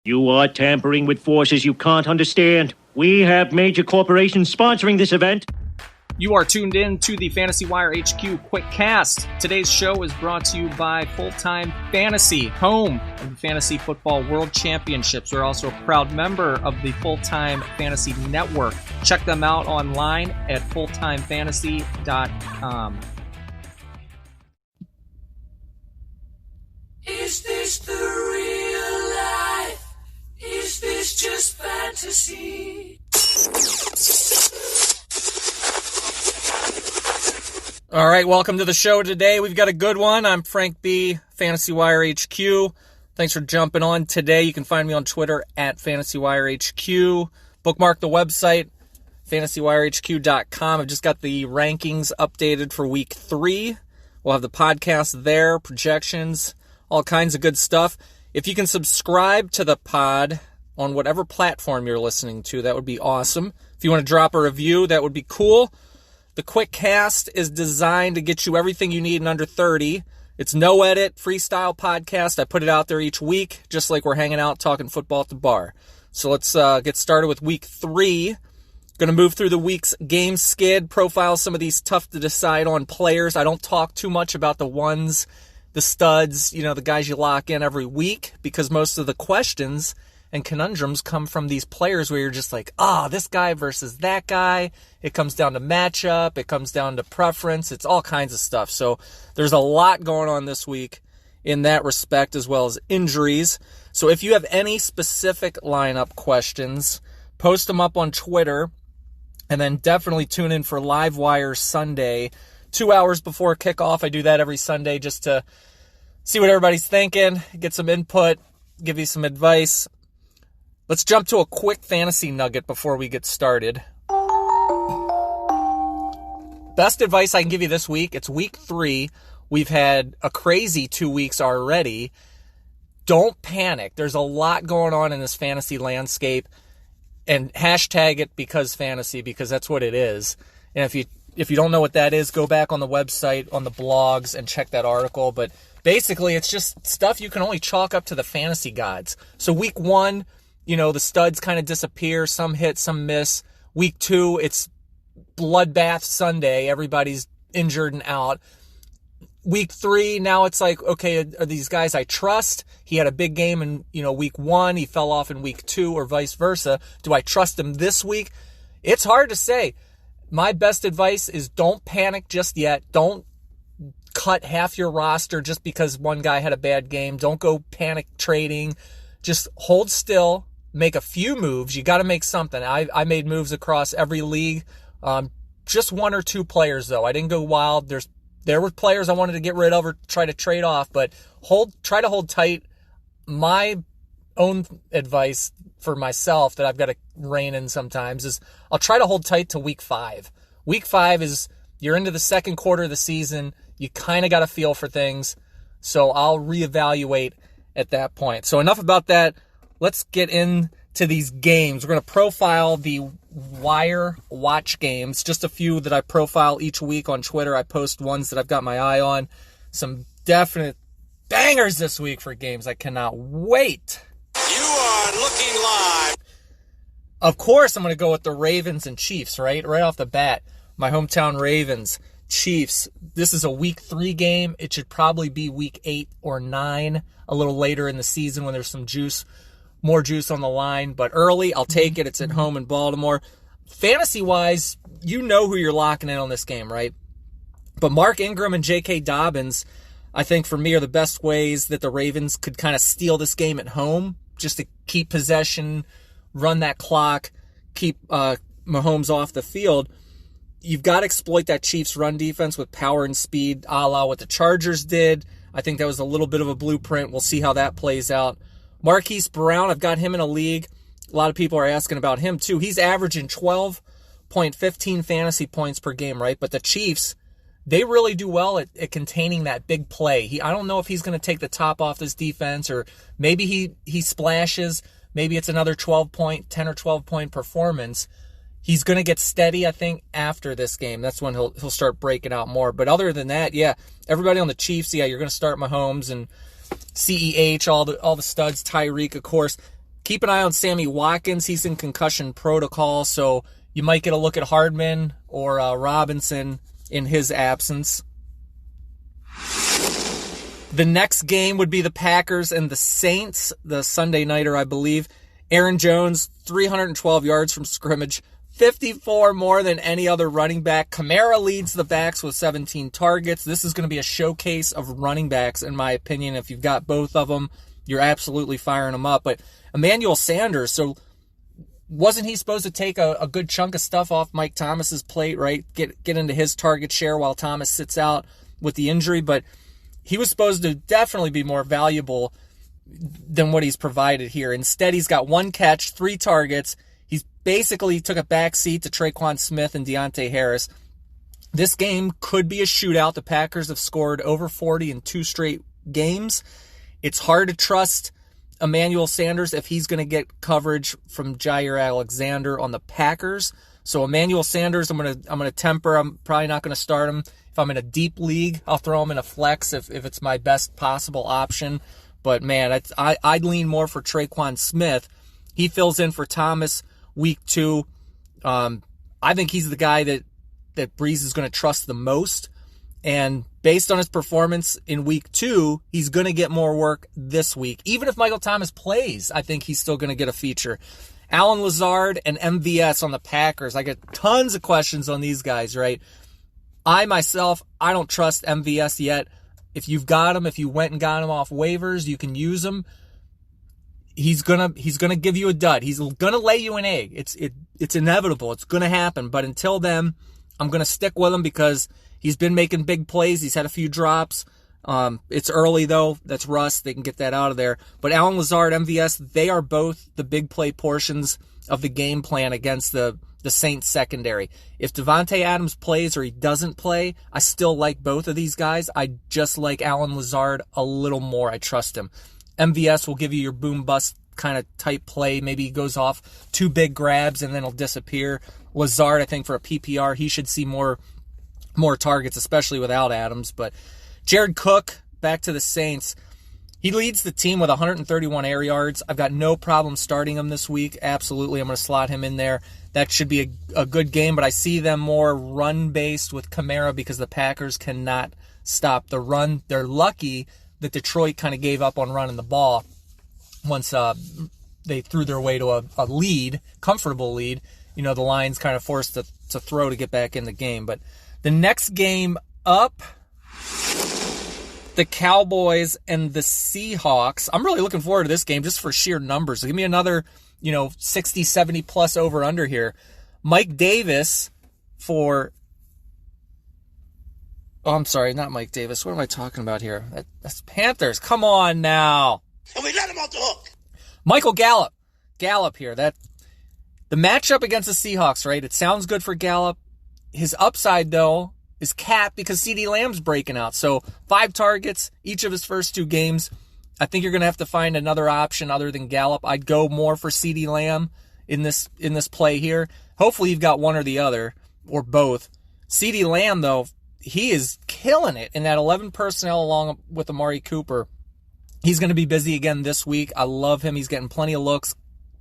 You are tampering with forces you can't understand. We have major corporations sponsoring this event. You are tuned in to the Fantasy Wire HQ QuickCast. Today's show is brought to you by Full Time Fantasy, home of the Fantasy Football World Championships. We're also a proud member of the Full Time Fantasy Network. Check them out online at fulltimefantasy.com. Is this the real life? Is this just fantasy? All right, welcome to the show today. We've got a good one. I'm Frank B, Fantasy Wire HQ. Thanks for jumping on today. You can find me on Twitter at Fantasy Wire HQ. Bookmark the website, fantasywirehq.com. I've just got the rankings updated for week 3. We'll have the podcast there, projections, all kinds of good stuff. If you can subscribe to the pod on whatever platform you're listening to, that would be awesome. If you want to drop a review, that would be cool. The QuickCast is designed to get you everything you need in under 30. It's no edit, freestyle podcast. I put it out there each week, just like we're hanging out talking football at the bar. So let's get started with week 3. Going to move through the week's game skid, profile some of these tough to decide on players. I don't talk too much about the ones, the studs, the guys you lock in every week, because most of the questions and conundrums come from these players where you're just like, this guy versus that guy. It comes down to matchup. It comes down to preference. It's all kinds of stuff. So there's a lot going on this week in that respect, as well as injuries. So if you have any specific lineup questions, post them up on Twitter, and then definitely tune in for Live Wire Sunday, 2 hours before kickoff. I do that every Sunday just to see what everybody's thinking, get some input, give you some advice. Let's jump to a quick fantasy nugget before we get started. Best advice I can give you this week, it's week 3. We've had a crazy 2 weeks already. Don't panic. There's a lot going on in this fantasy landscape. And hashtag it because fantasy, because that's what it is. And if you don't know what that is, go back on the website, on the blogs, and check that article. But basically, it's just stuff you can only chalk up to the fantasy gods. So week 1, the studs kind of disappear. Some hit, some miss. Week 2, it's bloodbath Sunday. Everybody's injured and out. Week 3, now it's like, okay, are these guys I trust? He had a big game in, week 1. He fell off in week 2 or vice versa. Do I trust him this week? It's hard to say. My best advice is don't panic just yet. Don't cut half your roster just because one guy had a bad game. Don't go panic trading. Just hold still. Make a few moves. You got to make something. I made moves across every league. Just 1 or 2 players, though. I didn't go wild. There were players I wanted to get rid of or try to trade off, but try to hold tight. My own advice for myself that I've got to rein in sometimes is I'll try to hold tight to week 5. Week 5 is you're into the second quarter of the season. You kind of got a feel for things. So I'll reevaluate at that point. So enough about that. Let's get into these games. We're going to profile the Wire watch games. Just a few that I profile each week on Twitter. I post ones that I've got my eye on. Some definite bangers this week for games. I cannot wait. You are looking live. Of course, I'm going to go with the Ravens and Chiefs, right off the bat. My hometown Ravens, Chiefs. This is a week 3 game. It should probably be week 8 or 9, a little later in the season when there's some more juice on the line. But early, I'll take it. It's at home in Baltimore. Fantasy-wise, you know who you're locking in on this game, right? But Mark Ingram and J.K. Dobbins, I think for me, are the best ways that the Ravens could kind of steal this game at home, just to keep possession, run that clock, keep Mahomes off the field. You've got to exploit that Chiefs run defense with power and speed, a la what the Chargers did. I think that was a little bit of a blueprint. We'll see how that plays out. Marquise Brown, I've got him in a league. A lot of people are asking about him too. He's averaging 12.15 fantasy points per game, right? But the Chiefs, they really do well at containing that big play. I don't know if he's going to take the top off this defense, or maybe he splashes. Maybe it's another 10 or 12-point performance. He's going to get steady, I think, after this game. That's when he'll start breaking out more. But other than that, yeah, everybody on the Chiefs, yeah, you're going to start Mahomes and CEH, all the studs, Tyreek, of course. Keep an eye on Sammy Watkins. He's in concussion protocol, so you might get a look at Hardman or Robinson in his absence. The next game would be the Packers and the Saints, the Sunday nighter, I believe. Aaron Jones, 312 yards from scrimmage, 54 more than any other running back. Kamara leads the backs with 17 targets. This is going to be a showcase of running backs, in my opinion. If you've got both of them, you're absolutely firing them up. But Emmanuel Sanders, so wasn't he supposed to take a good chunk of stuff off Mike Thomas's plate, right? Get into his target share while Thomas sits out with the injury, but he was supposed to definitely be more valuable than what he's provided here. Instead, he's got 1 catch, 3 targets. He's basically took a back seat to Traquan Smith and Deontay Harris. This game could be a shootout. The Packers have scored over 40 in 2 straight games. It's hard to trust Emmanuel Sanders if he's going to get coverage from Jair Alexander on the Packers. So Emmanuel Sanders, I'm gonna temper. I'm probably not going to start him. If I'm in a deep league, I'll throw him in a flex if it's my best possible option. But man, I'd lean more for Traquan Smith. He fills in for Thomas week 2. I think he's the guy that Breeze is going to trust the most. And based on his performance in week 2, he's going to get more work this week. Even if Michael Thomas plays, I think he's still going to get a feature. Alan Lazard and MVS on the Packers. I get tons of questions on these guys, right? I don't trust MVS yet. If you've got him, if you went and got him off waivers, you can use him. He's gonna give you a dud. He's gonna lay you an egg. It's inevitable. It's gonna happen. But until then, I'm gonna stick with him because he's been making big plays. He's had a few drops. It's early though. That's rust. They can get that out of there. But Alan Lazard, MVS, they are both the big play portions of the game plan against the Saints secondary. If Devontae Adams plays or he doesn't play, I still like both of these guys. I just like Alan Lazard a little more. I trust him. MVS will give you your boom bust kind of type play. Maybe he goes off 2 big grabs and then he'll disappear. Lazard, I think for a PPR, he should see more targets, especially without Adams. But Jared Cook, back to the Saints. He leads the team with 131 air yards. I've got no problem starting him this week. Absolutely, I'm going to slot him in there. That should be a good game, but I see them more run-based with Kamara because the Packers cannot stop the run. They're lucky that Detroit kind of gave up on running the ball once they threw their way to a lead, comfortable lead. You know, the Lions kind of forced to throw to get back in the game. But the next game up, the Cowboys and the Seahawks. I'm really looking forward to this game just for sheer numbers. Give me another, 60, 70 plus over under here. Mike Davis for... Oh, I'm sorry, not Mike Davis. What am I talking about here? That's Panthers. Come on now. And we let him off the hook. Michael Gallup. Gallup here. The matchup against the Seahawks, right? It sounds good for Gallup. His upside, though, is capped because CeeDee Lamb's breaking out. So 5 targets each of his first 2 games. I think you're going to have to find another option other than Gallup. I'd go more for CeeDee Lamb in this play here. Hopefully you've got one or the other or both. CeeDee Lamb, though, he is killing it in that 11 personnel along with Amari Cooper. He's going to be busy again this week. I love him. He's getting plenty of looks,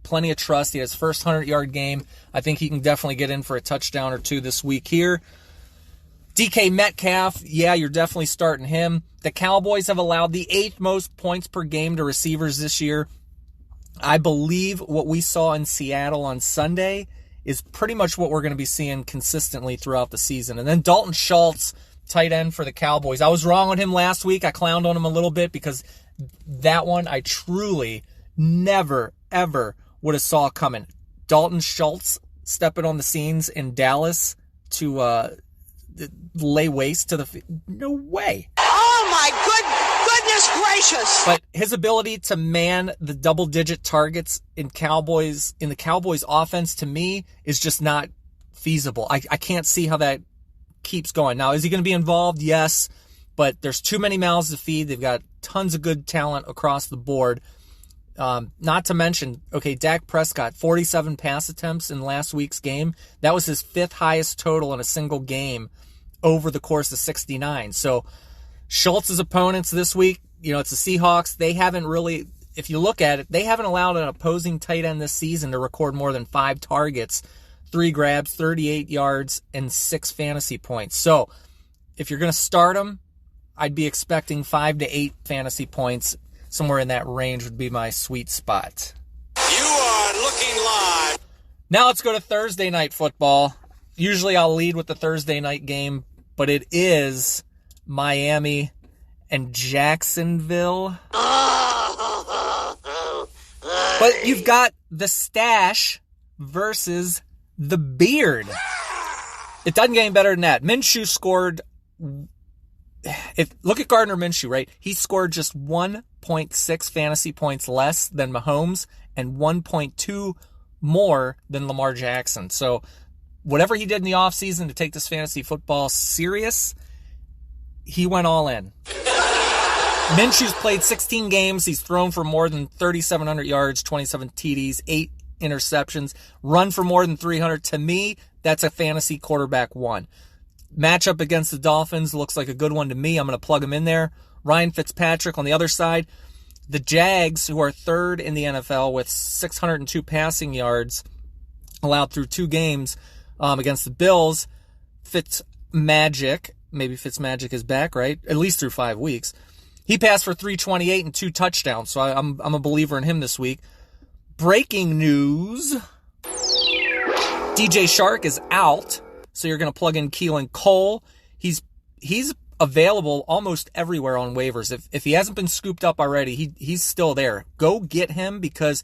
plenty of trust. He has first 100-yard game. I think he can definitely get in for a touchdown or 2 this week here. DK Metcalf, yeah, you're definitely starting him. The Cowboys have allowed the 8th most points per game to receivers this year. I believe what we saw in Seattle on Sunday is pretty much what we're going to be seeing consistently throughout the season. And then Dalton Schultz, tight end for the Cowboys. I was wrong on him last week. I clowned on him a little bit because that one I truly never, ever would have saw coming. Dalton Schultz stepping on the scenes in Dallas to lay waste to the... No way. Oh, my goodness gracious. But his ability to man the double-digit targets in the Cowboys offense, to me, is just not feasible. I can't see how that keeps going. Now, is he going to be involved? Yes. But there's too many mouths to feed. They've got tons of good talent across the board. Not to mention, Dak Prescott, 47 pass attempts in last week's game. That was his 5th highest total in a single game over the course of 69. So Schultz's opponents this week, it's the Seahawks. They haven't really if you look at it, they haven't allowed an opposing tight end this season to record more than 5 targets, 3 grabs, 38 yards, and 6 fantasy points. So if you're going to start him, I'd be expecting 5 to 8 fantasy points. Somewhere in that range would be my sweet spot. You are looking live. Now let's go to Thursday night football. Usually I'll lead with the Thursday night game, but it is Miami and Jacksonville. But you've got the stash versus the beard. It doesn't get any better than that. Minshew scored... Look at Gardner Minshew, right? He scored just 1.6 fantasy points less than Mahomes and 1.2 more than Lamar Jackson. So whatever he did in the offseason to take this fantasy football serious, he went all in. Minshew's played 16 games. He's thrown for more than 3,700 yards, 27 TDs, 8 interceptions, run for more than 300. To me, that's a fantasy quarterback one. Matchup against the Dolphins looks like a good one to me. I'm going to plug him in there. Ryan Fitzpatrick on the other side. The Jags, who are third in the NFL with 602 passing yards allowed through 2 games against the Bills. Fitzmagic, maybe Fitzmagic is back, right? At least through 5 weeks. He passed for 328 and 2 touchdowns, so I'm a believer in him this week. Breaking news. DJ Shark is out. So you're going to plug in Keelan Cole. He's available almost everywhere on waivers. If he hasn't been scooped up already, he's still there. Go get him because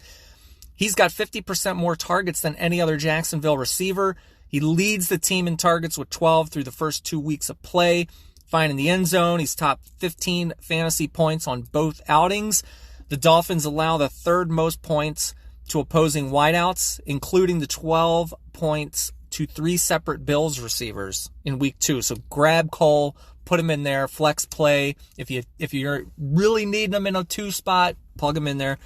he's got 50% more targets than any other Jacksonville receiver. He leads the team in targets with 12 through the first 2 weeks of play. Finding the end zone. He's top 15 fantasy points on both outings. The Dolphins allow the 3rd most points to opposing wideouts, including the 12 points to 3 separate Bills receivers in week 2. So grab Cole, put him in there, flex play. If you're really needing him in a 2 spot, plug him in there.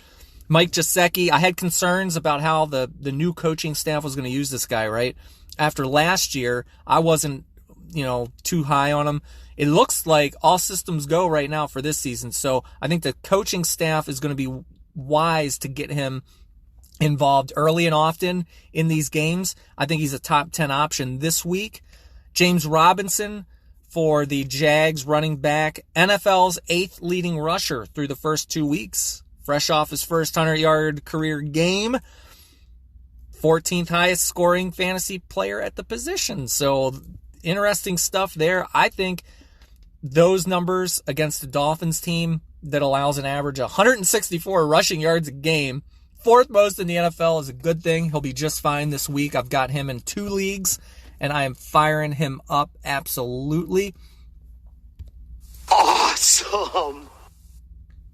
Mike Gesicki, I had concerns about how the new coaching staff was going to use this guy, right? After last year, I wasn't, too high on him. It looks like all systems go right now for this season. So I think the coaching staff is going to be wise to get him involved early and often in these games. I think he's a top 10 option this week. James Robinson for the Jags running back, NFL's 8th leading rusher through the first 2 weeks. Fresh off his first 100-yard career game. 14th highest scoring fantasy player at the position. So interesting stuff there. I think those numbers against the Dolphins team that allows an average of 164 rushing yards a game, 4th most in the NFL, is a good thing. He'll be just fine this week. I've got him in 2 leagues, and I am firing him up absolutely. Awesome.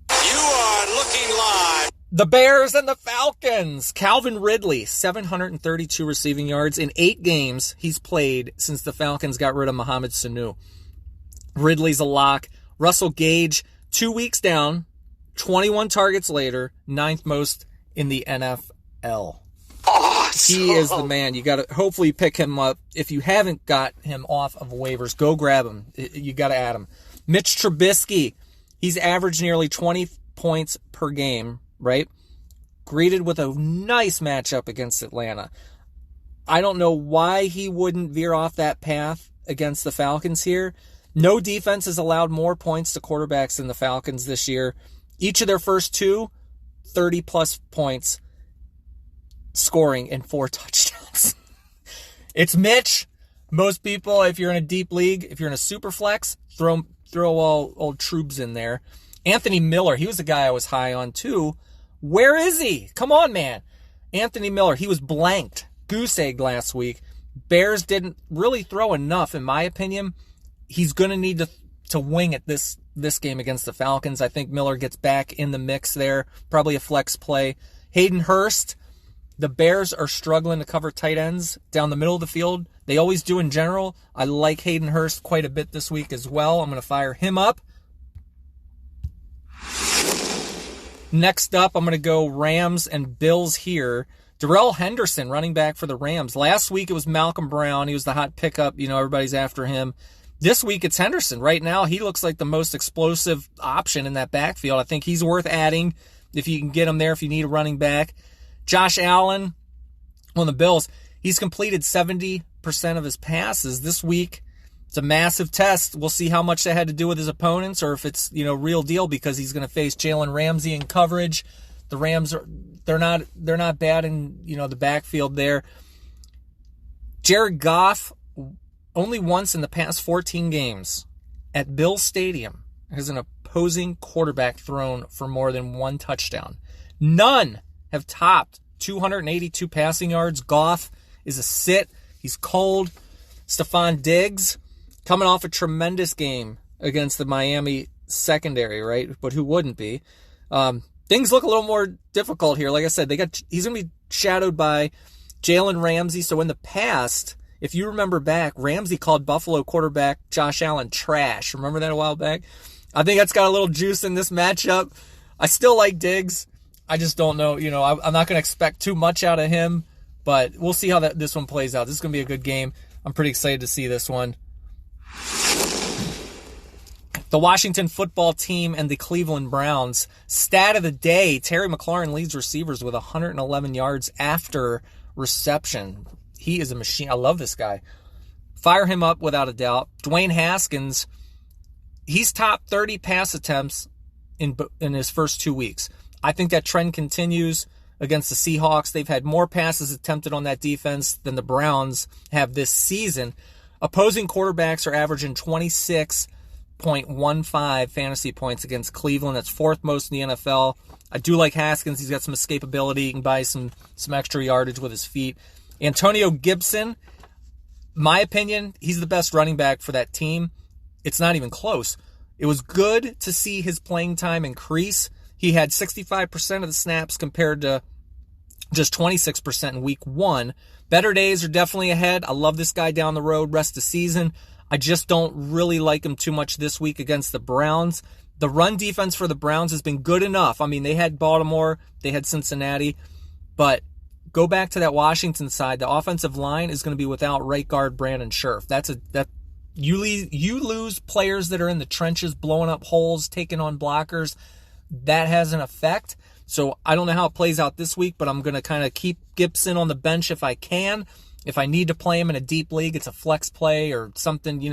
You are looking live. The Bears and the Falcons. Calvin Ridley, 732 receiving yards in 8 games he's played since the Falcons got rid of Mohamed Sanu. Ridley's a lock. Russell Gage, 2 weeks down, 21 targets later, 9th most in the NFL. Awesome. He is the man. You got to hopefully pick him up. If you haven't got him off of waivers, go grab him. You got to add him. Mitch Trubisky, he's averaged nearly 20 points per game, right? Greeted with a nice matchup against Atlanta. I don't know why he wouldn't veer off that path against the Falcons here. No defense has allowed more points to quarterbacks than the Falcons this year. Each of their first 2, 30-plus points scoring and 4 touchdowns. It's Mitch. Most people, if you're in a deep league, if you're in a super flex, throw all old Trubs in there. Anthony Miller, he was the guy I was high on too. Where is he? Come on, man. Anthony Miller, he was blanked. Goose egg last week. Bears didn't really throw enough, in my opinion. He's going to need to wing it this game against the Falcons. I think Miller gets back in the mix there. Probably a flex play. Hayden Hurst. The Bears are struggling to cover tight ends down the middle of the field. They always do in general. I like Hayden Hurst quite a bit this week as well. I'm going to fire him up. Next up, I'm going to go Rams and Bills here. Darrell Henderson, running back for the Rams. Last week, it was Malcolm Brown. He was the hot pickup. Everybody's after him. This week, it's Henderson. Right now, he looks like the most explosive option in that backfield. I think he's worth adding if you can get him there, if you need a running back. Josh Allen on the Bills, he's completed 70% of his passes this week. It's a massive test. We'll see how much that had to do with his opponents, or if it's, real deal, because he's going to face Jalen Ramsey in coverage. The Rams they're not bad in, the backfield there. Jared Goff, only once in the past 14 games at Bill Stadium has an opposing quarterback thrown for more than one touchdown. None have topped 282 passing yards. Goff is a sit. He's cold. Stephon Diggs, coming off a tremendous game against the Miami secondary, right? But who wouldn't be? Things look a little more difficult here. Like I said, he's going to be shadowed by Jalen Ramsey. So in the past, if you remember back, Ramsey called Buffalo quarterback Josh Allen trash. Remember that a while back? I think that's got a little juice in this matchup. I still like Diggs. I just don't know. I'm not going to expect too much out of him, but we'll see how this one plays out. This is going to be a good game. I'm pretty excited to see this one. The Washington football team and the Cleveland Browns. Stat of the day, Terry McLaurin leads receivers with 111 yards after reception. He is a machine. I love this guy. Fire him up without a doubt. Dwayne Haskins, he's top 30 pass attempts in his first 2 weeks. I think that trend continues against the Seahawks. They've had more passes attempted on that defense than the Browns have this season. Opposing quarterbacks are averaging 26.15 fantasy points against Cleveland. That's fourth most in the NFL. I do like Haskins. He's got some escapability. He can buy some extra yardage with his feet. Antonio Gibson, my opinion, he's the best running back for that team. It's not even close. It was good to see his playing time increase. He had 65% of the snaps compared to just 26% in week 1. Better days are definitely ahead. I love this guy down the road, rest of season. I just don't really like him too much this week against the Browns. The run defense for the Browns has been good enough. I mean, they had Baltimore, they had Cincinnati, but go back to that Washington side. The offensive line is going to be without right guard Brandon Scherf. You lose players that are in the trenches, blowing up holes, taking on blockers. That has an effect. So I don't know how it plays out this week, but I'm going to kind of keep Gibson on the bench if I can. If I need to play him in a deep league, it's a flex play or something,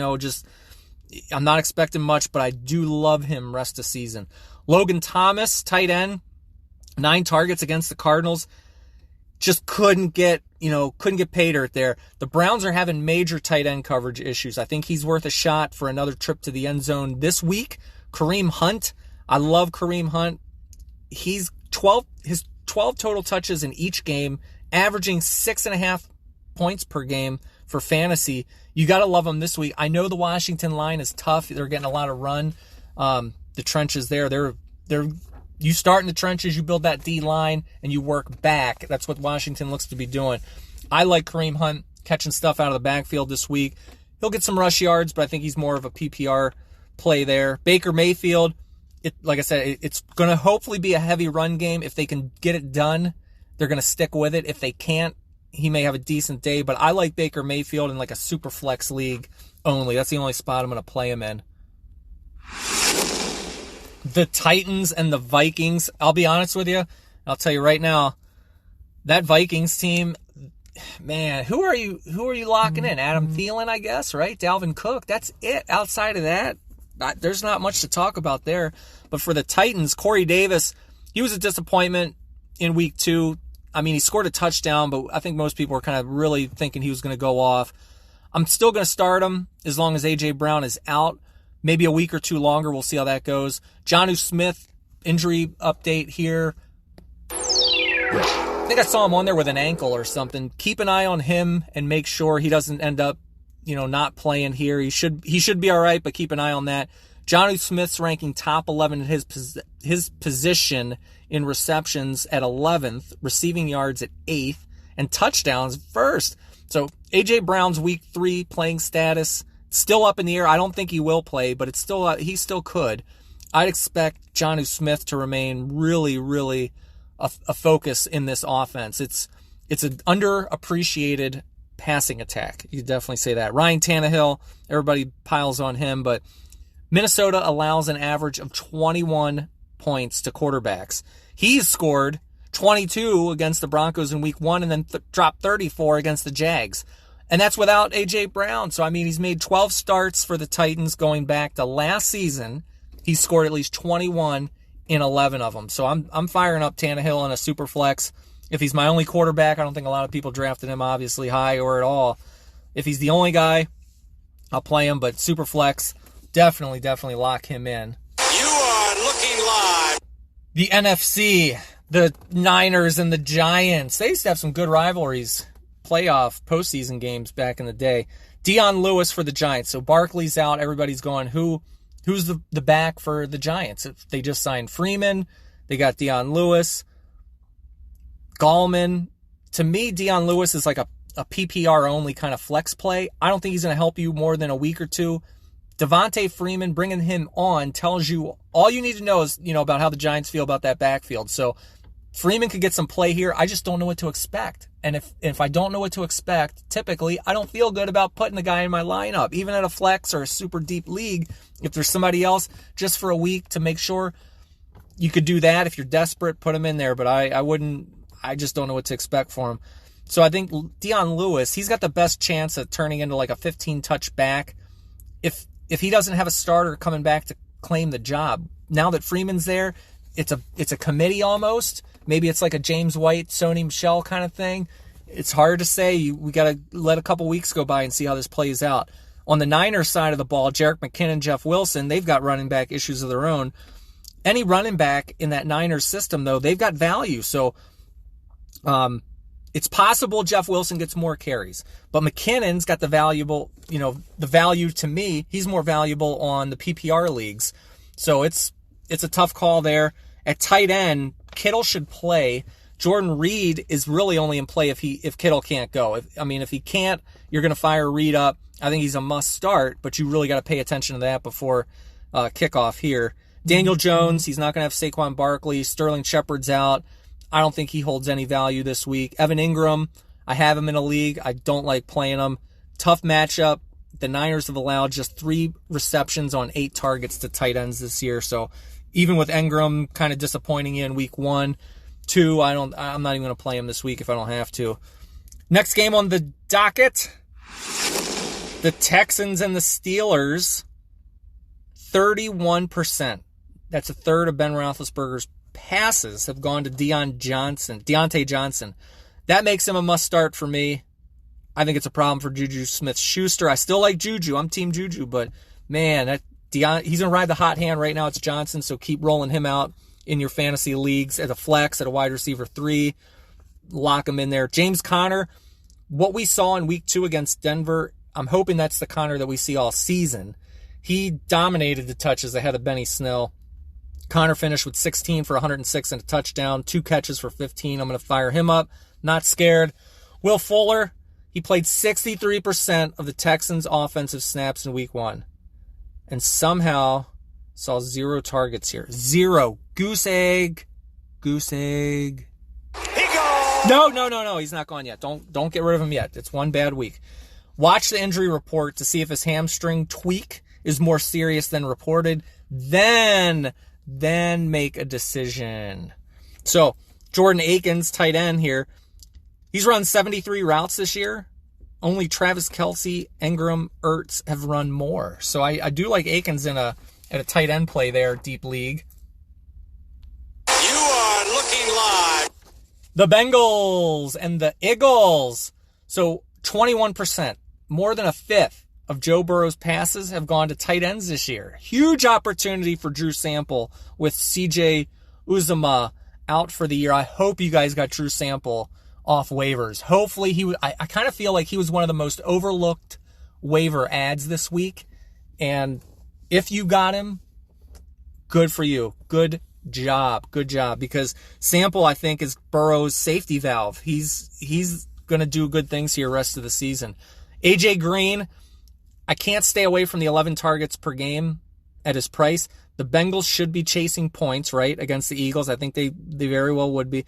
I'm not expecting much, but I do love him rest of season. Logan Thomas, tight end, 9 targets against the Cardinals. Just couldn't get pay dirt there. The Browns are having major tight end coverage issues. I think he's worth a shot for another trip to the end zone this week. Kareem Hunt, I love Kareem Hunt. His 12 total touches in each game, averaging 6.5 points per game for fantasy. You got to love him this week. I know the Washington line is tough. They're getting a lot of run. The trenches there, you start in the trenches, you build that D line, and you work back. That's what Washington looks to be doing. I like Kareem Hunt catching stuff out of the backfield this week. He'll get some rush yards, but I think he's more of a PPR play there. Baker Mayfield, like I said, it's going to hopefully be a heavy run game. If they can get it done, they're going to stick with it. If they can't, he may have a decent day, but I like Baker Mayfield in like a super flex league only. That's the only spot I'm going to play him in. The Titans and the Vikings. I'll be honest with you. I'll tell you right now, that Vikings team, man, who are you locking in? Adam Thielen, I guess, right? Dalvin Cook. That's it. Outside of that, there's not much to talk about there. But for the Titans, Corey Davis, he was a disappointment in week 2. I mean, he scored a touchdown, but I think most people were kind of really thinking he was going to go off. I'm still going to start him as long as A.J. Brown is out. Maybe a week or 2 longer. We'll see how that goes. Jonnu Smith, injury update here. I think I saw him on there with an ankle or something. Keep an eye on him and make sure he doesn't end up, not playing here. He should be all right, but keep an eye on that. Jonnu Smith's ranking top 11 in his position in receptions at 11th, receiving yards at 8th, and touchdowns first. So A.J. Brown's week 3 playing status still up in the air. I don't think he will play, but he still could. I'd expect Jonnu Smith to remain really, really a focus in this offense. It's an underappreciated passing attack. You could definitely say that. Ryan Tannehill, everybody piles on him, but Minnesota allows an average of 21 points to quarterbacks. He's scored 22 against the Broncos in week 1 and then dropped 34 against the Jags. And that's without A.J. Brown. So, I mean, he's made 12 starts for the Titans going back to last season. He scored at least 21 in 11 of them. So I'm firing up Tannehill in a super flex. If he's my only quarterback, I don't think a lot of people drafted him obviously high or at all. If he's the only guy, I'll play him. But super flex, definitely lock him in. You are looking live. The NFC, the Niners and the Giants. They used to have some good rivalries, playoff, postseason games back in the day. Dion Lewis for the Giants. So Barkley's out. Everybody's going, who's the back for the Giants? If they just signed Freeman, they got Dion Lewis, Gallman. To me, Dion Lewis is like a PPR only kind of flex play. I don't think he's going to help you more than a week or two. Devontae Freeman, bringing him on tells you all you need to know is, about how the Giants feel about that backfield. So Freeman could get some play here. I just don't know what to expect. And if I don't know what to expect, typically I don't feel good about putting the guy in my lineup, even at a flex or a super deep league. If there's somebody else just for a week to make sure, you could do that. If you're desperate, put him in there. But I wouldn't. I just don't know what to expect for him. So I think Dion Lewis, he's got the best chance of turning into like a 15-touch back if he doesn't have a starter coming back to claim the job. Now that Freeman's there, it's a committee almost. Maybe it's like a James White, Sony Michel kind of thing. It's hard to say. We got to let a couple weeks go by and see how this plays out. On the Niners side of the ball, Jerick McKinnon, Jeff Wilson, they've got running back issues of their own. Any running back in that Niners system, though, they've got value. So it's possible Jeff Wilson gets more carries. But McKinnon's got the value to me. He's more valuable on the PPR leagues. So it's a tough call there. At tight end, Kittle should play. Jordan Reed is really only in play if Kittle can't go. If he can't, you're going to fire Reed up. I think he's a must start, but you really got to pay attention to that before kickoff here. Daniel Jones, he's not going to have Saquon Barkley. Sterling Shepard's out. I don't think he holds any value this week. Evan Ingram, I have him in a league. I don't like playing him. Tough matchup. The Niners have allowed just 3 receptions on 8 targets to tight ends this year. So even with Ingram kind of disappointing you in week 1, 2, I'm not even going to play him this week if I don't have to. Next game on the docket, the Texans and the Steelers, 31%. That's a third of Ben Roethlisberger's passes have gone to Deontay Johnson. That makes him a must start for me. I think it's a problem for Juju Smith-Schuster. I still like Juju. I'm team Juju, but man, he's going to ride the hot hand right now. It's Johnson, so keep rolling him out in your fantasy leagues at a flex, at a wide receiver 3. Lock him in there. James Conner, what we saw in week 2 against Denver, I'm hoping that's the Conner that we see all season. He dominated the touches ahead of Benny Snell. Conner finished with 16 for 106 and a touchdown, 2 catches for 15. I'm going to fire him up. Not scared. Will Fuller, he played 63% of the Texans' offensive snaps in week 1. And somehow saw 0 targets here. 0. Goose egg. Goose egg. He goes. No. He's not gone yet. Don't get rid of him yet. It's one bad week. Watch the injury report to see if his hamstring tweak is more serious than reported. Then make a decision. So, Jordan Akins, tight end here. He's run 73 routes this year. Only Travis Kelce, Ingram, Ertz have run more. So I do like Akins at a tight end play there, deep league. You are looking live. The Bengals and the Eagles. So 21%, more than a fifth of Joe Burrow's passes have gone to tight ends this year. Huge opportunity for Drew Sample with CJ Uzomah out for the year. I hope you guys got Drew Sample off waivers. Hopefully I kind of feel like he was one of the most overlooked waiver ads this week. And if you got him, good for you. Good job. Because Sample, I think, is Burrow's safety valve. He's going to do good things here rest of the season. AJ Green, I can't stay away from the 11 targets per game at his price. The Bengals should be chasing points, right, against the Eagles. I think they very well would be.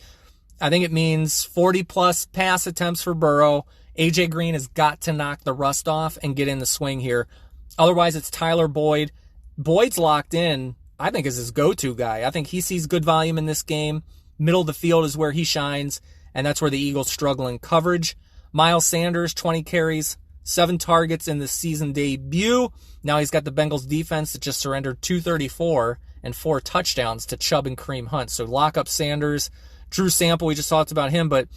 I think it means 40-plus pass attempts for Burrow. AJ Green has got to knock the rust off and get in the swing here. Otherwise, it's Tyler Boyd. Boyd's locked in, I think, is his go-to guy. I think he sees good volume in this game. Middle of the field is where he shines, and that's where the Eagles struggle in coverage. Miles Sanders, 20 carries, 7 targets in the season debut. Now he's got the Bengals defense that just surrendered 234 and 4 touchdowns to Chubb and Kareem Hunt. So lock up Sanders. Drew Sample, we just talked about him, but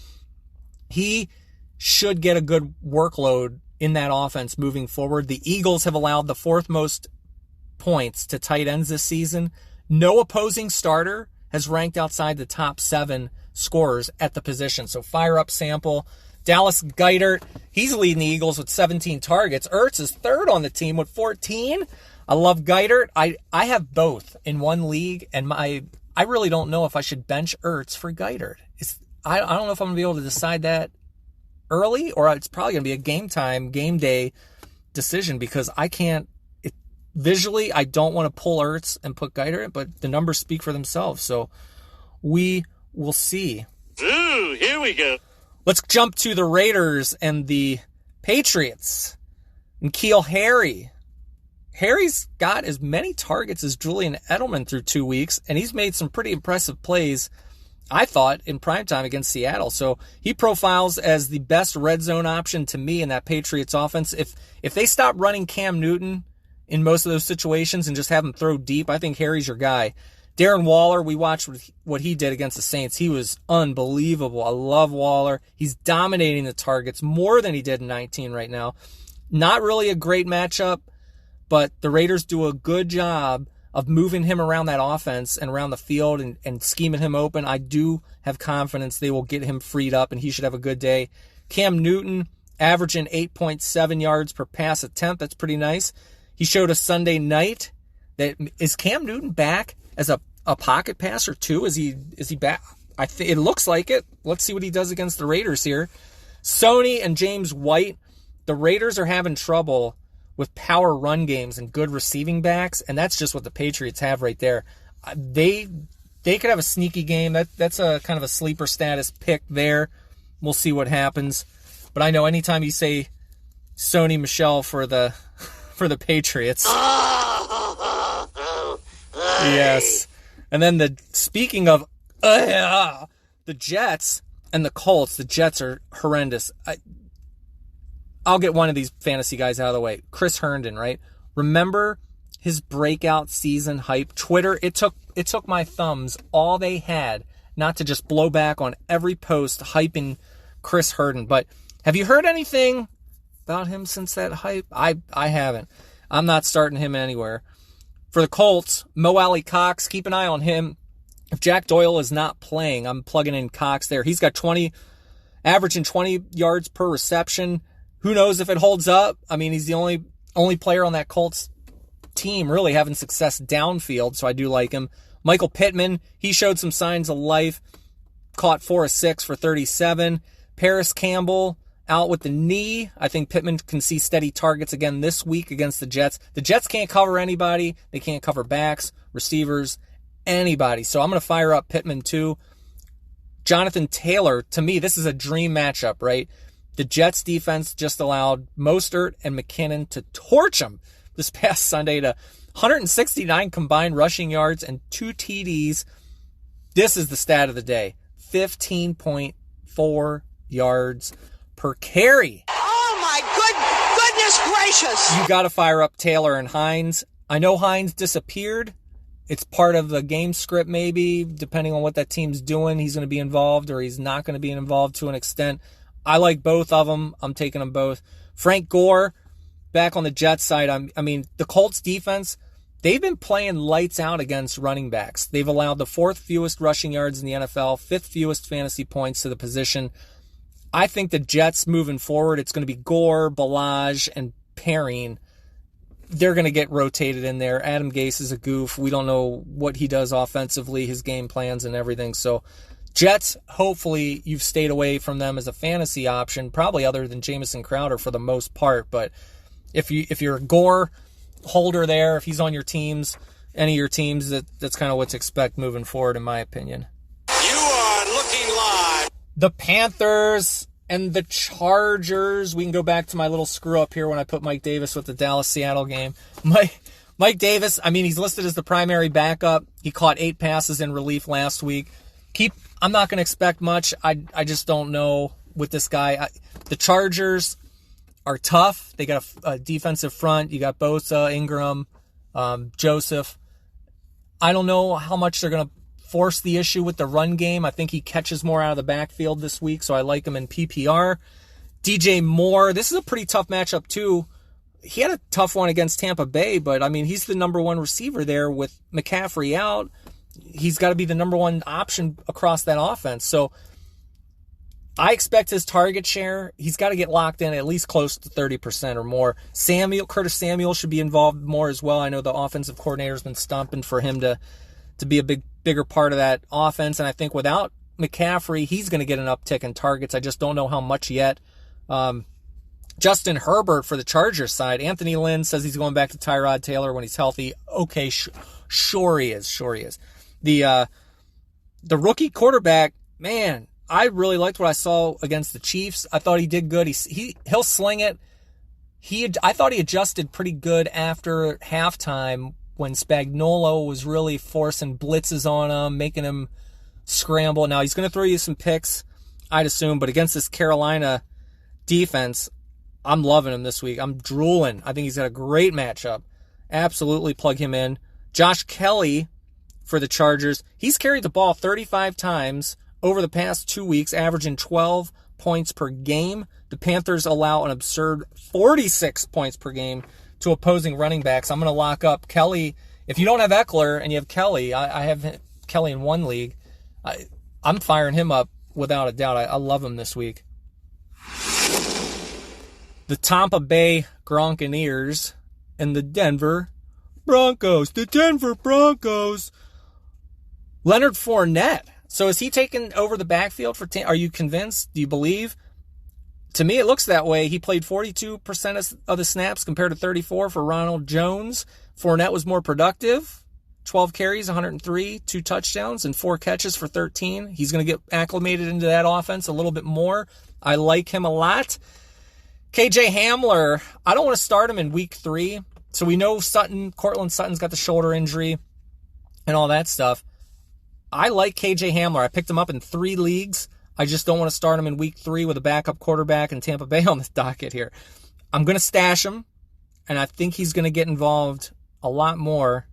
he should get a good workload in that offense moving forward. The Eagles have allowed the 4th most points to tight ends this season. No opposing starter has ranked outside the top 7 scorers at the position. So fire up Sample. Dallas Goedert, he's leading the Eagles with 17 targets. Ertz is 3rd on the team with 14. I love Goedert. I have both in one league, and I really don't know if I should bench Ertz for Goedert. I don't know if I'm going to be able to decide that early, or it's probably going to be a game day decision, because I can't, visually, I don't want to pull Ertz and put Goedert, but the numbers speak for themselves. So we will see. Ooh, here we go. Let's jump to the Raiders and the Patriots. And N'Keal Harry. Harry's got as many targets as Julian Edelman through 2 weeks, and he's made some pretty impressive plays, I thought, in primetime against Seattle. So he profiles as the best red zone option to me in that Patriots offense. If they stop running Cam Newton in most of those situations and just have him throw deep, I think Harry's your guy. Darren Waller, we watched what he did against the Saints. He was unbelievable. I love Waller. He's dominating the targets more than he did in 19 right now. Not really a great matchup, but the Raiders do a good job of moving him around that offense and around the field and scheming him open. I do have confidence they will get him freed up, and he should have a good day. Cam Newton averaging 8.7 yards per pass attempt. That's pretty nice. He showed us Sunday night that is Cam Newton back as a pocket passer too? Is he back? It looks like it. Let's see what he does against the Raiders here. Sony and James White. The Raiders are having trouble with power run games and good receiving backs, and that's just what the Patriots have right there. They could have a sneaky game. That's a kind of a sleeper status pick there. We'll see what happens. But I know anytime you say Sony Michel for the Patriots. Yes. And then speaking of the Jets and the Colts, the Jets are horrendous. I'll get one of these fantasy guys out of the way. Chris Herndon, right? Remember his breakout season hype? Twitter, it took my thumbs all they had not to just blow back on every post hyping Chris Herndon. But have you heard anything about him since that hype? I haven't. I'm not starting him anywhere. For the Colts, Mo Alley Cox, keep an eye on him. If Jack Doyle is not playing, I'm plugging in Cox there. He's got averaging 20 yards per reception. Who knows if it holds up? I mean, he's the only player on that Colts team really having success downfield, so I do like him. Michael Pittman, he showed some signs of life. Caught 4 of 6 for 37. Paris Campbell out with the knee. I think Pittman can see steady targets again this week against the Jets. The Jets can't cover anybody. They can't cover backs, receivers, anybody. So I'm going to fire up Pittman too. Jonathan Taylor, to me, this is a dream matchup, right? The Jets defense just allowed Mostert and McKinnon to torch them this past Sunday to 169 combined rushing yards and 2 TDs. This is the stat of the day. 15.4 yards per carry. Oh my goodness gracious! You got to fire up Taylor and Hines. I know Hines disappeared. It's part of the game script maybe, depending on what that team's doing. He's going to be involved or he's not going to be involved to an extent. I like both of them. I'm taking them both. Frank Gore, back on the Jets side. I mean, the Colts defense, they've been playing lights out against running backs. They've allowed the 4th fewest rushing yards in the NFL, 5th fewest fantasy points to the position. I think the Jets moving forward, it's going to be Gore, Ballage, and Perrine. They're going to get rotated in there. Adam Gase is a goof. We don't know what he does offensively, his game plans and everything. So Jets, hopefully you've stayed away from them as a fantasy option, probably other than Jamison Crowder for the most part. But if you're a Gore holder there, if he's on your teams, any of your teams, that's kind of what to expect moving forward, in my opinion. You are looking live. The Panthers and the Chargers. We can go back to my little screw up here when I put Mike Davis with the Dallas-Seattle game. Mike Davis, I mean, he's listed as the primary backup. He caught 8 passes in relief last week. I'm not going to expect much. I just don't know with this guy. The Chargers are tough. They got a defensive front. You got Bosa, Ingram, Joseph. I don't know how much they're going to force the issue with the run game. I think he catches more out of the backfield this week, so I like him in PPR. DJ Moore, this is a pretty tough matchup too. He had a tough one against Tampa Bay, but I mean, he's the number one receiver there with McCaffrey out. He's got to be the number one option across that offense. So I expect his target share, he's got to get locked in at least close to 30% or more. Curtis Samuel should be involved more as well. I know the offensive coordinator's been stumping for him to be a bigger part of that offense. And I think without McCaffrey, he's going to get an uptick in targets. I just don't know how much yet. Justin Herbert for the Chargers side. Anthony Lynn says he's going back to Tyrod Taylor when he's healthy. Okay, sure he is. The rookie quarterback, man, I really liked what I saw against the Chiefs. I thought he did good. He'll sling it. I thought he adjusted pretty good after halftime when Spagnuolo was really forcing blitzes on him, making him scramble. Now he's going to throw you some picks, I'd assume, but against this Carolina defense, I'm loving him this week. I'm drooling. I think he's got a great matchup. Absolutely plug him in. Josh Kelly for the Chargers. He's carried the ball 35 times over the past 2 weeks, averaging 12 points per game. The Panthers allow an absurd 46 points per game to opposing running backs. I'm going to lock up Kelly. If you don't have Eckler and you have Kelly, I have Kelly in one league. I'm firing him up without a doubt. I love him this week. The Tampa Bay Gronkaneers and the Denver Broncos. Leonard Fournette. So is he taking over the backfield for Are you convinced? Do you believe? To me, it looks that way. He played 42% of the snaps compared to 34 for Ronald Jones. Fournette was more productive. 12 carries, 103, 2 touchdowns, and 4 catches for 13. He's going to get acclimated into that offense a little bit more. I like him a lot. KJ Hamler, I don't want to start him in week 3. So we know Cortland Sutton's got the shoulder injury and all that stuff. I like KJ Hamler. I picked him up in 3 leagues. I just don't want to start him in week 3 with a backup quarterback and Tampa Bay on the docket here. I'm going to stash him, and I think he's going to get involved a lot more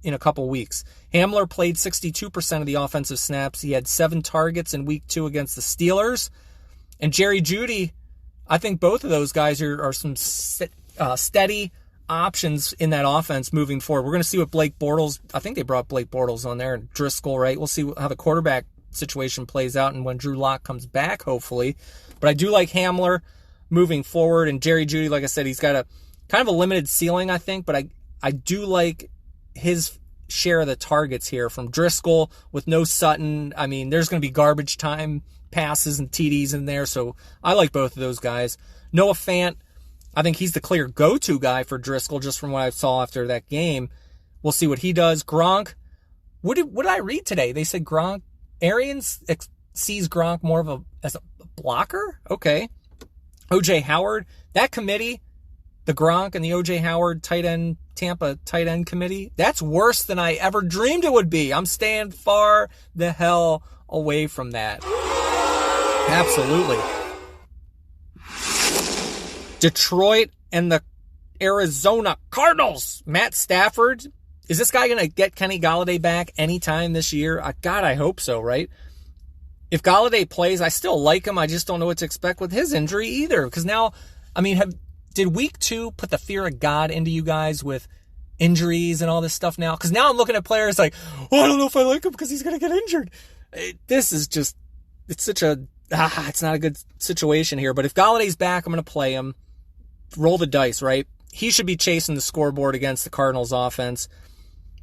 in a couple weeks. Hamler played 62% of the offensive snaps. He had 7 targets in week 2 against the Steelers. And Jerry Jeudy, I think both of those guys are some steady options in that offense moving forward. We're going to see what Blake Bortles, I think they brought Blake Bortles on there, and Driscoll, right? We'll see how the quarterback situation plays out and when Drew Lock comes back, hopefully. But I do like Hamler moving forward, and Jerry Jeudy, like I said, he's got a kind of a limited ceiling, I think, but I do like his share of the targets here from Driscoll with no Sutton. I mean, there's going to be garbage time passes and TDs in there, so I like both of those guys. Noah Fant, I think he's the clear go-to guy for Driscoll just from what I saw after that game. We'll see what he does. Gronk, what did I read today? They said Gronk, Arians sees Gronk more as a blocker? Okay. O.J. Howard, that committee, the Gronk and the O.J. Howard Tampa tight end committee, that's worse than I ever dreamed it would be. I'm staying far the hell away from that. Absolutely. Detroit and the Arizona Cardinals. Matt Stafford. Is this guy going to get Kenny Golladay back anytime this year? God, I hope so, right? If Golladay plays, I still like him. I just don't know what to expect with his injury either. Because now, I mean, did week 2 put the fear of God into you guys with injuries and all this stuff now? Because now I'm looking at players like, oh, I don't know if I like him because he's going to get injured. This is just, it's such a, it's not a good situation here. But if Galladay's back, I'm going to play him. Roll the dice, right? He should be chasing the scoreboard against the Cardinals offense.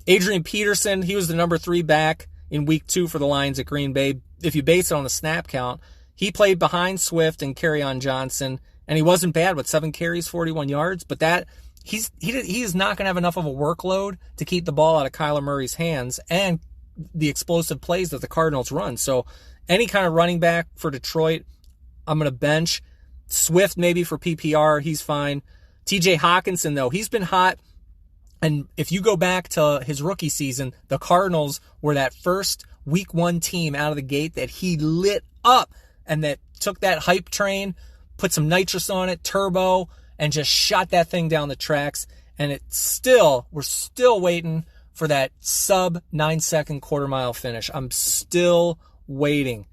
Adrian Peterson, he was the number 3 back in week 2 for the Lions at Green Bay. If you base it on the snap count, he played behind Swift and Kerryon Johnson, and he wasn't bad with 7 carries, 41 yards, but that he is not going to have enough of a workload to keep the ball out of Kyler Murray's hands and the explosive plays that the Cardinals run. So any kind of running back for Detroit, I'm going to bench. Swift maybe for PPR, he's fine. TJ Hawkinson, though, he's been hot And if you go back to his rookie season, the Cardinals were that first week 1 team out of the gate that he lit up and that took that hype train, put some nitrous on it, turbo, and just shot that thing down the tracks. And we're still waiting for that sub 9-second quarter mile finish. I'm still waiting.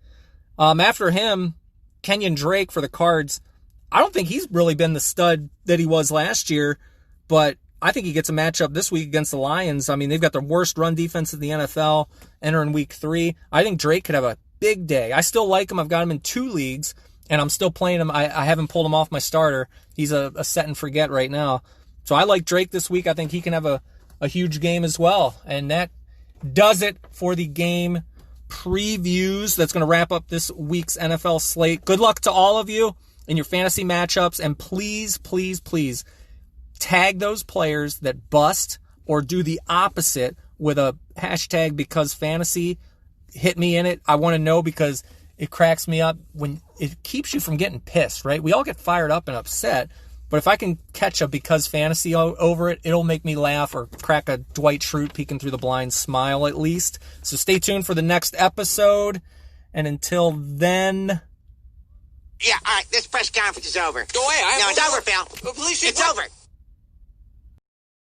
After him, Kenyon Drake for the Cards. I don't think he's really been the stud that he was last year, but I think he gets a matchup this week against the Lions. I mean, they've got the worst run defense in the NFL entering week 3. I think Drake could have a big day. I still like him. I've got him in 2 leagues, and I'm still playing him. I haven't pulled him off my starter. He's a set and forget right now. So I like Drake this week. I think he can have a huge game as well. And that does it for the game previews. That's going to wrap up this week's NFL slate. Good luck to all of you in your fantasy matchups. And please, please, please, tag those players that bust or do the opposite with a hashtag because fantasy. Hit me in it. I want to know because it cracks me up when it keeps you from getting pissed, right? We all get fired up and upset, but if I can catch a because fantasy over it, it'll make me laugh or crack a Dwight Schrute peeking through the blind smile at least. So stay tuned for the next episode. And until then... Yeah, all right, this press conference is over. Go away. No, it's over, Phil. Police It's over.